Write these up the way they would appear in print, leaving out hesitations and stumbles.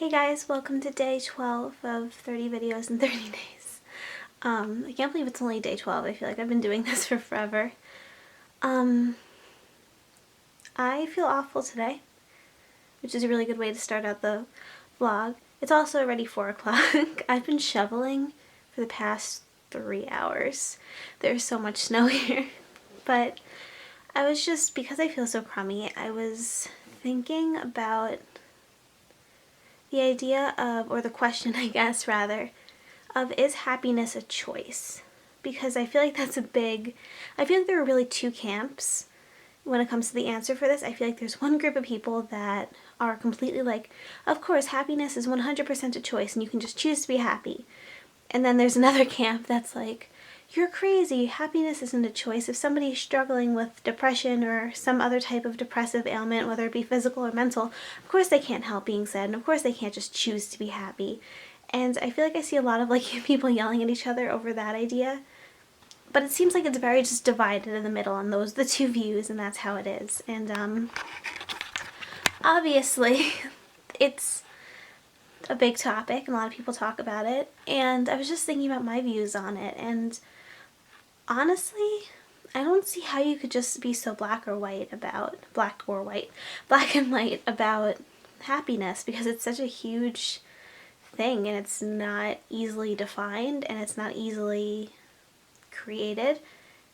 Hey guys, welcome to day 12 of 30 videos in 30 days. I can't believe it's only day 12. I feel like I've been doing this for forever. I feel awful today, which is a really good way to start out the vlog. It's also already 4 o'clock. I've been shoveling for the past 3 hours. There's so much snow here. But I was just, because I feel so crummy, I was thinking about the idea of, or the question I guess rather, of is happiness a choice? Because I feel like that's I feel like there are really two camps when it comes to the answer for this. I feel like there's one group of people that are completely like, of course, happiness is 100% a choice and you can just choose to be happy. And then there's another camp that's like, you're crazy, happiness isn't a choice. If somebody's struggling with depression or some other type of depressive ailment, whether it be physical or mental, of course they can't help being sad, and of course they can't just choose to be happy. And I feel like I see a lot of like people yelling at each other over that idea. But it seems like it's very just divided in the middle, and those are the two views, and that's how it is. And obviously, it's a big topic, and a lot of people talk about it. And I was just thinking about my views on it, and honestly, I don't see how you could just be so black and white about happiness, because it's such a huge thing and it's not easily defined and it's not easily created,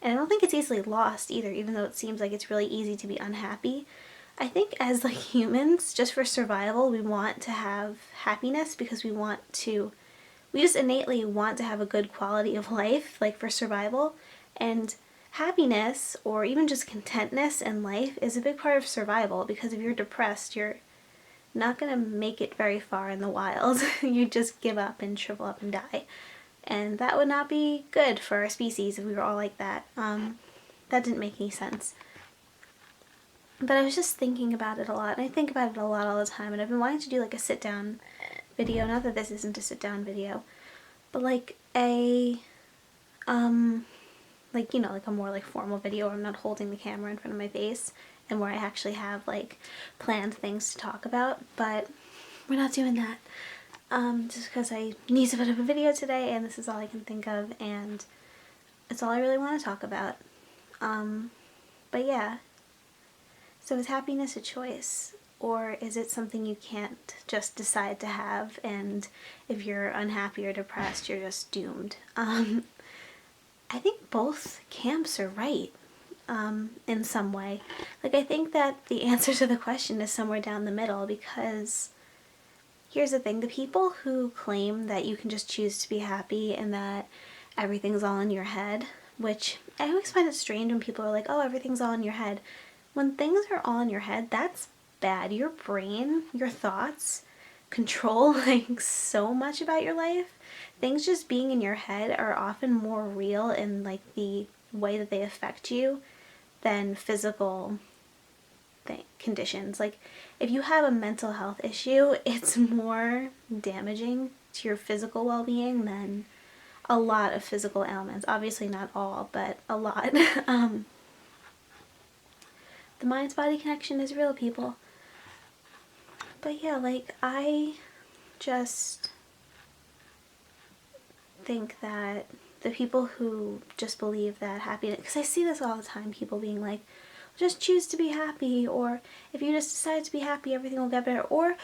and I don't think it's easily lost either, even though it seems like it's really easy to be unhappy. I think as like humans, just for survival, we want to have happiness because we just innately want to have a good quality of life, like for survival. And happiness, or even just contentness in life, is a big part of survival, because if you're depressed, you're not going to make it very far in the wild. You just give up and shrivel up and die. And that would not be good for our species if we were all like that. That didn't make any sense. But I was just thinking about it a lot, and I think about it a lot all the time, and I've been wanting to do like a sit-down video. Not that this isn't a sit-down video, but like like a more like formal video where I'm not holding the camera in front of my face and where I actually have like planned things to talk about. But we're not doing that. Just because I need to put up a video today and this is all I can think of, and it's all I really want to talk about. But yeah. So is happiness a choice? Or is it something you can't just decide to have, and if you're unhappy or depressed, you're just doomed? I think both camps are right, in some way. Like, I think that the answer to the question is somewhere down the middle, because here's the thing. The people who claim that you can just choose to be happy and that everything's all in your head, which I always find it strange when people are like, oh, everything's all in your head. When things are all in your head, that's bad. Your brain, your thoughts control like so much about your life. Things just being in your head are often more real in like the way that they affect you than physical conditions. Like, if you have a mental health issue, it's more damaging to your physical well-being than a lot of physical ailments. Obviously not all, but a lot. The mind-body connection is real, people. But yeah, like, I just think that the people who just believe that happiness, because I see this all the time, people being like, just choose to be happy, or if you just decide to be happy, everything will get better. Or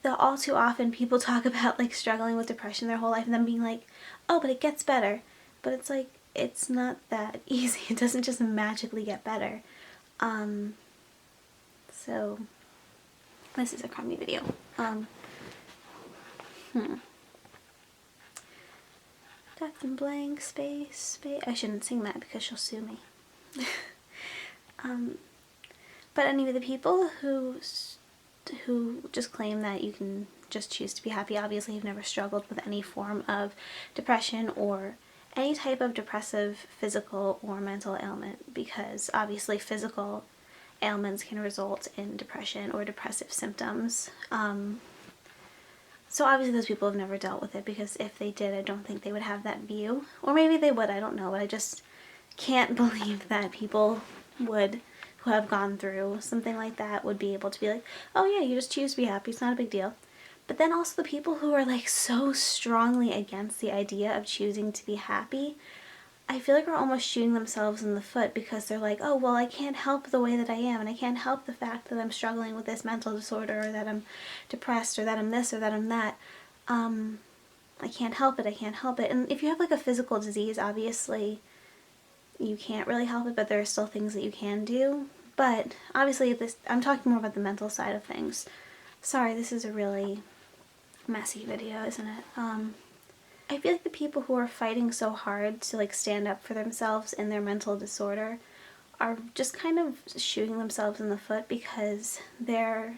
all too often people talk about like struggling with depression their whole life and then being like, oh, but it gets better. But it's like, it's not that easy. It doesn't just magically get better. So this is a crummy video. Got some blank space. I shouldn't sing that because she'll sue me. But anyway, the people who just claim that you can just choose to be happy obviously have never struggled with any form of depression or any type of depressive physical or mental ailment, because obviously physical ailments can result in depression or depressive symptoms. So obviously those people have never dealt with it, because if they did, I don't think they would have that view. Or maybe they would, I don't know, but I just can't believe that people who have gone through something like that would be able to be like, oh yeah, you just choose to be happy, it's not a big deal. But then also the people who are like so strongly against the idea of choosing to be happy, I feel like are almost shooting themselves in the foot, because they're like, oh, well, I can't help the way that I am, and I can't help the fact that I'm struggling with this mental disorder, or that I'm depressed, or that I'm this, or that I'm that. I can't help it, I can't help it. And if you have like a physical disease, obviously you can't really help it, but there are still things that you can do. But obviously I'm talking more about the mental side of things. Sorry, this is a really messy video, isn't it? I feel like the people who are fighting so hard to like stand up for themselves in their mental disorder are just kind of shooting themselves in the foot, because they're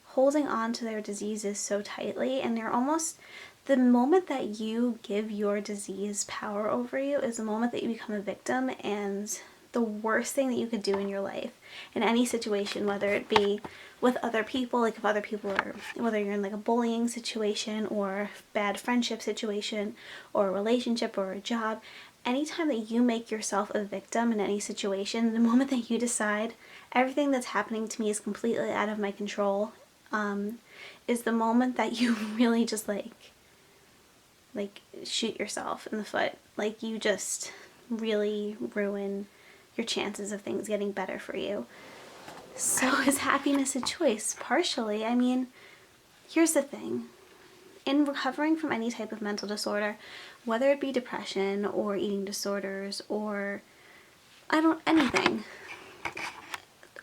holding on to their diseases so tightly, and they're almost, the moment that you give your disease power over you is the moment that you become a victim. And the worst thing that you could do in your life, in any situation, whether it be with other people, like if other people are, whether you're in like a bullying situation or bad friendship situation or a relationship or a job, anytime that you make yourself a victim in any situation, the moment that you decide everything that's happening to me is completely out of my control, is the moment that you really just like shoot yourself in the foot. Like you just really ruin your chances of things getting better for you. So is happiness a choice? Partially. I mean, here's the thing. In recovering from any type of mental disorder, whether it be depression or eating disorders or anything,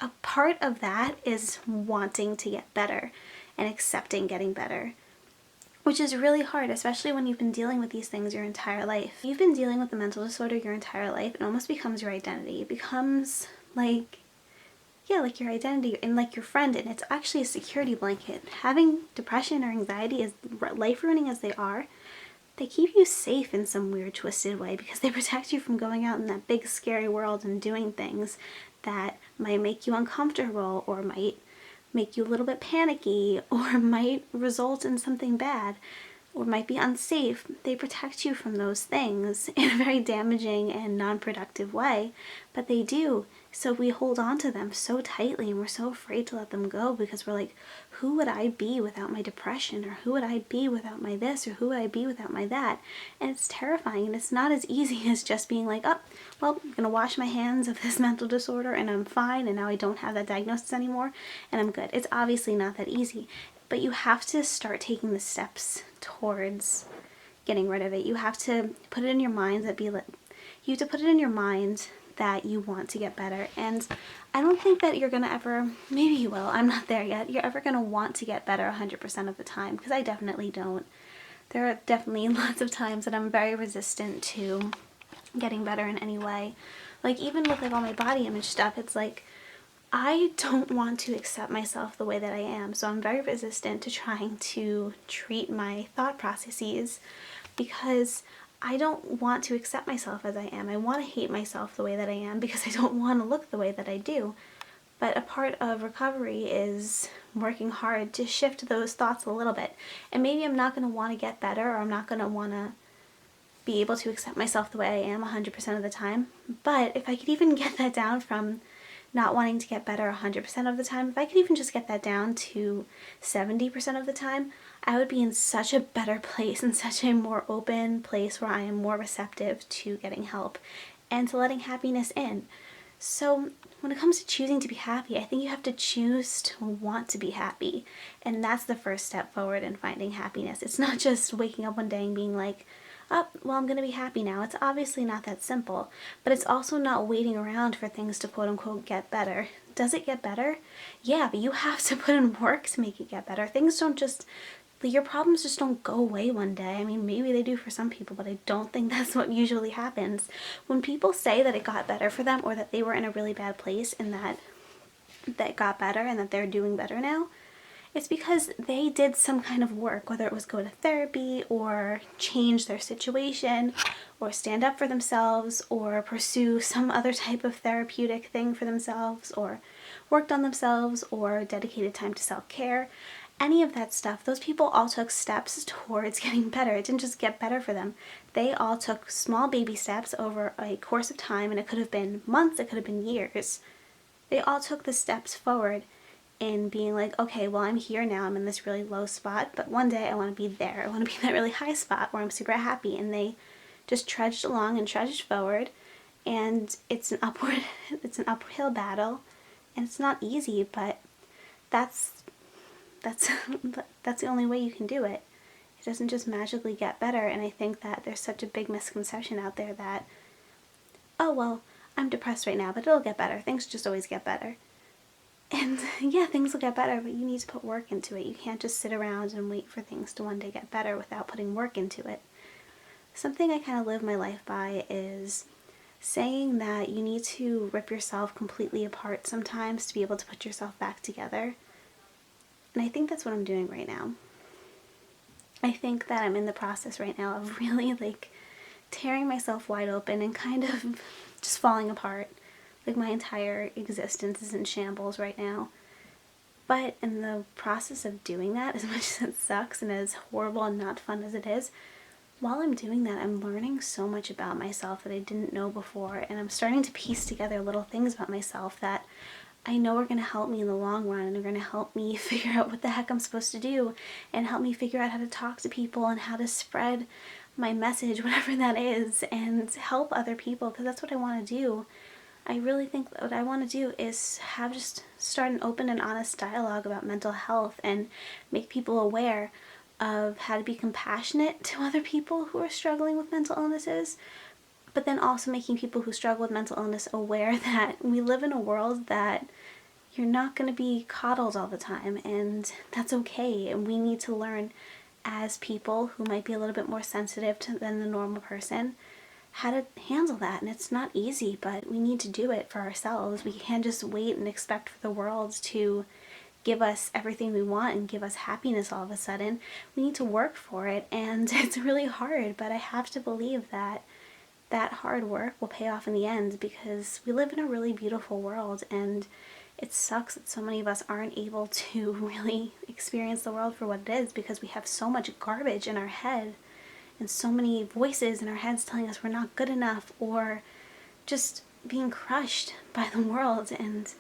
a part of that is wanting to get better and accepting getting better, which is really hard, especially when you've been dealing with these things your entire life. If you've been dealing with a mental disorder your entire life, it almost becomes your identity. It becomes like, yeah, like your identity and like your friend, and it's actually a security blanket. Having depression or anxiety, as life-ruining as they are, they keep you safe in some weird, twisted way, because they protect you from going out in that big, scary world and doing things that might make you uncomfortable, or might make you a little bit panicky, or might result in something bad, or might be unsafe. They protect you from those things in a very damaging and non-productive way, but they do. So we hold on to them so tightly, and we're so afraid to let them go, because we're like, who would I be without my depression? Or who would I be without my this? Or who would I be without my that? And it's terrifying, and it's not as easy as just being like, oh, well, I'm going to wash my hands of this mental disorder and I'm fine, and now I don't have that diagnosis anymore and I'm good. It's obviously not that easy, but you have to start taking the steps towards getting rid of it. You have to put it in your mind that you have to put it in your mind that you want to get better. And I don't think that you're gonna ever, maybe you will, I'm not there yet, you're ever gonna want to get better 100% of the time, because I definitely don't. There are definitely lots of times that I'm very resistant to getting better in any way. Like even with like all my body image stuff, it's like I don't want to accept myself the way that I am, so I'm very resistant to trying to treat my thought processes, because I don't want to accept myself as I am. I want to hate myself the way that I am, because I don't want to look the way that I do. But a part of recovery is working hard to shift those thoughts a little bit. And maybe I'm not going to want to get better, or I'm not going to want to be able to accept myself the way I am 100% of the time. But if I could even get that down from not wanting to get better 100% of the time, if I could even just get that down to 70% of the time, I would be in such a better place, in such a more open place where I am more receptive to getting help and to letting happiness in. So when it comes to choosing to be happy, I think you have to choose to want to be happy. And that's the first step forward in finding happiness. It's not just waking up one day and being like, oh, well, I'm going to be happy now. It's obviously not that simple, but it's also not waiting around for things to quote unquote get better. Does it get better? Yeah, but you have to put in work to make it get better. Things don't just, your problems just don't go away one day. I mean, maybe they do for some people, but I don't think that's what usually happens. When people say that it got better for them, or that they were in a really bad place and that got better and that they're doing better now, it's because they did some kind of work, whether it was go to therapy or change their situation or stand up for themselves or pursue some other type of therapeutic thing for themselves or worked on themselves or dedicated time to self-care. Any of that stuff, those people all took steps towards getting better. It didn't just get better for them. They all took small baby steps over a course of time, and it could have been months, it could have been years. They all took the steps forward in being like, okay, well, I'm here now, I'm in this really low spot, but one day I want to be there. I want to be in that really high spot where I'm super happy. And they just trudged along and trudged forward, and it's an uphill battle, and it's not easy, but that's that's the only way you can do it. It doesn't just magically get better. And I think that there's such a big misconception out there that, oh, well, I'm depressed right now, but it'll get better. Things just always get better. And yeah, things will get better, but you need to put work into it. You can't just sit around and wait for things to one day get better without putting work into it. Something I kind of live my life by is saying that you need to rip yourself completely apart sometimes to be able to put yourself back together. And I think that's what I'm doing right now. I think that I'm in the process right now of really like tearing myself wide open and kind of just falling apart. Like my entire existence is in shambles right now. But in the process of doing that, as much as it sucks and as horrible and not fun as it is, while I'm doing that, I'm learning so much about myself that I didn't know before, and I'm starting to piece together little things about myself that I know are going to help me in the long run, and are going to help me figure out what the heck I'm supposed to do, and help me figure out how to talk to people and how to spread my message, whatever that is, and help other people, because that's what I want to do. I really think that what I want to do is just start an open and honest dialogue about mental health and make people aware of how to be compassionate to other people who are struggling with mental illnesses, but then also making people who struggle with mental illness aware that we live in a world that you're not going to be coddled all the time, and that's okay. And we need to learn as people who might be a little bit more sensitive than the normal person how to handle that. And it's not easy, but we need to do it for ourselves. We can't just wait and expect for the world to give us everything we want and give us happiness all of a sudden. We need to work for it, and it's really hard, but I have to believe that that hard work will pay off in the end, because we live in a really beautiful world, and it sucks that so many of us aren't able to really experience the world for what it is, because we have so much garbage in our head and so many voices in our heads telling us we're not good enough, or just being crushed by the world. And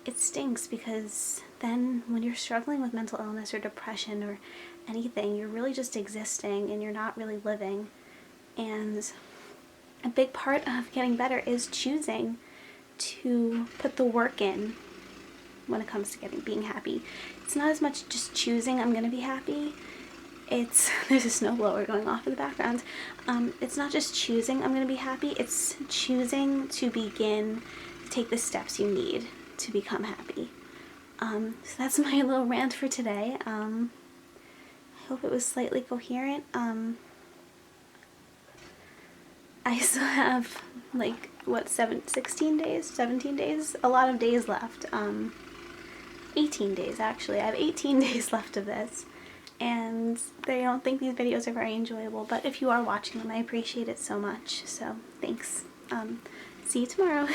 it stinks, because then when you're struggling with mental illness or depression or anything, you're really just existing and you're not really living. And a big part of getting better is choosing to put the work in when it comes to being happy. It's not as much just choosing I'm going to be happy. There's a snowblower going off in the background. It's not just choosing I'm going to be happy, it's choosing to begin to take the steps you need to become happy. So that's my little rant for today. I hope it was slightly coherent. I still have 17 days, a lot of days left. 18 days actually. I have 18 days left of this. And I don't think these videos are very enjoyable, but if you are watching them, I appreciate it so much. So thanks. See you tomorrow.